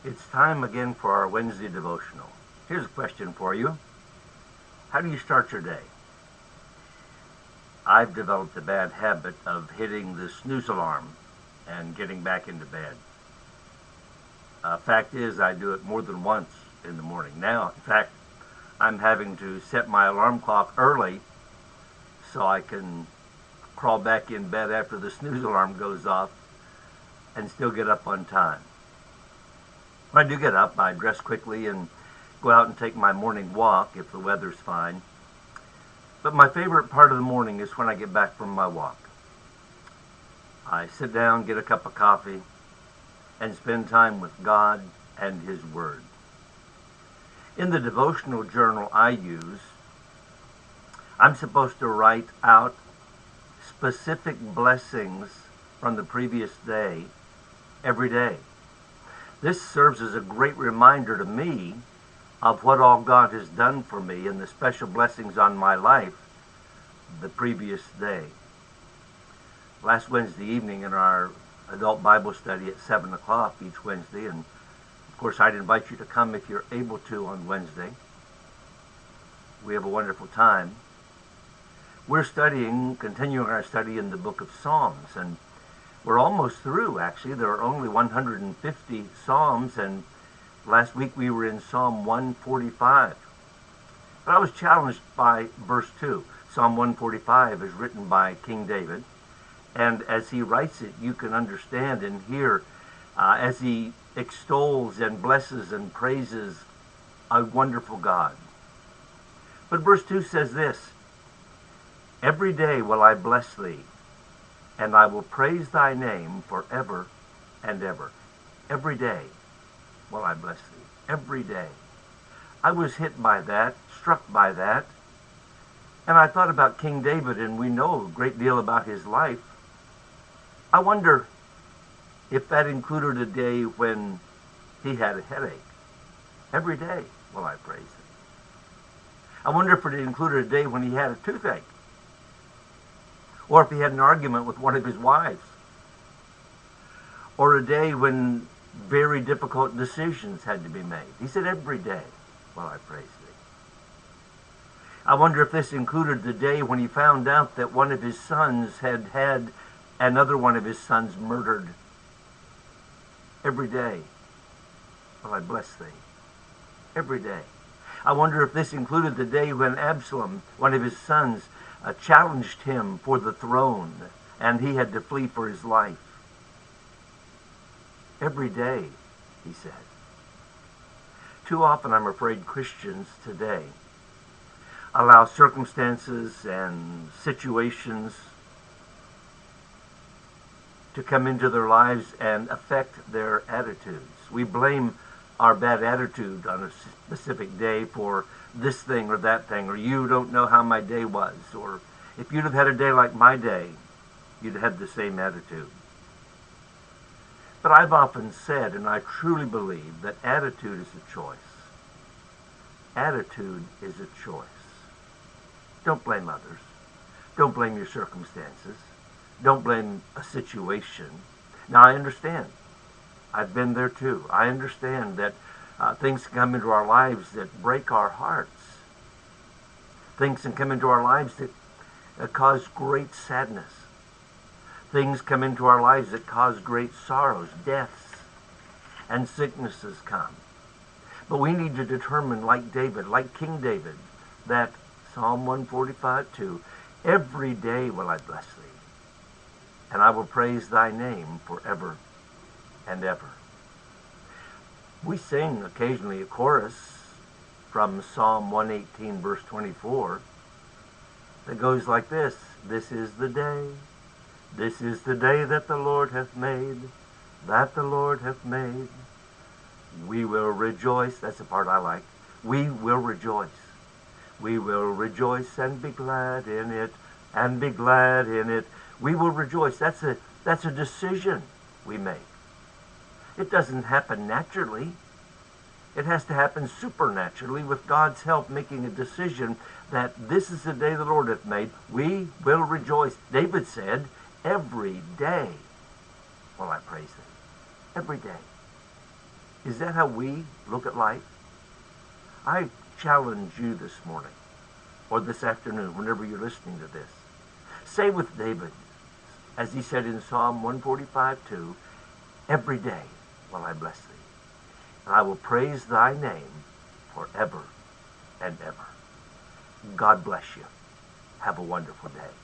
It's time again for our Wednesday devotional. Here's a question for you. How do you start your day? I've developed a bad habit of hitting the snooze alarm and getting back into bed. Fact is, I do it more than once in the morning. Now, in fact, I'm having to set my alarm clock early so I can crawl back in bed after the snooze alarm goes off and still get up on time. When I do get up, I dress quickly and go out and take my morning walk if the weather's fine. But my favorite part of the morning is when I get back from my walk. I sit down, get a cup of coffee, and spend time with God and His Word. In the devotional journal I use, I'm supposed to write out specific blessings from the previous day every day. This serves as a great reminder to me of what all God has done for me and the special blessings on my life the previous day. Last Wednesday evening in our adult Bible study at 7 o'clock each Wednesday, and of course I'd invite you to come if you're able to on Wednesday. We have a wonderful time. We're continuing our study in the book of Psalms, and we're almost through, actually. There are only 150 Psalms, and last week we were in Psalm 145. But I was challenged by verse 2. Psalm 145 is written by King David, and as he writes it, you can understand and hear as he extols and blesses and praises a wonderful God. But verse 2 says this, "Every day will I bless thee, and I will praise thy name forever and ever." Every day will I bless thee. Every day. I was hit by that, struck by that, and I thought about King David, and we know a great deal about his life. I wonder if that included a day when he had a headache. Every day will I praise thee. I wonder if it included a day when he had a toothache, or if he had an argument with one of his wives, or a day when very difficult decisions had to be made. He said, "Every day will I praise thee." I wonder if this included the day when he found out that one of his sons had another one of his sons murdered. Every day will I bless thee. Every day. I wonder if this included the day when Absalom, one of his sons, challenged him for the throne, and he had to flee for his life. Every day, he said. Too often, I'm afraid, Christians today allow circumstances and situations to come into their lives and affect their attitudes. We blame our bad attitude on a specific day for this thing or that thing, or you don't know how my day was, or if you'd have had a day like my day, you'd have had the same attitude. But I've often said, and I truly believe, that attitude is a choice. Attitude is a choice. Don't blame others. Don't blame your circumstances. Don't blame a situation. Now, I understand. I've been there too. I understand that things can come into our lives that break our hearts. Things can come into our lives that cause great sadness. Things come into our lives that cause great sorrows, deaths, and sicknesses come. But we need to determine, like David, like King David, that Psalm 145:2, "Every day will I bless thee, and I will praise thy name forever and ever." We sing occasionally a chorus from Psalm 118, verse 24, that goes like this, "This is the day that the Lord hath made, that the Lord hath made. We will rejoice." That's the part I like. We will rejoice. We will rejoice and be glad in it, and be glad in it. We will rejoice. That's a decision we make. It doesn't happen naturally. It has to happen supernaturally with God's help, making a decision that this is the day the Lord hath made. We will rejoice. David said, "Every day will I praise thee." Every day. Is that how we look at life? I challenge you this morning, or this afternoon, whenever you're listening to this. Say with David, as he said in Psalm 145:2, every day will I bless thee, and I will praise thy name forever and ever. God bless you. Have a wonderful day.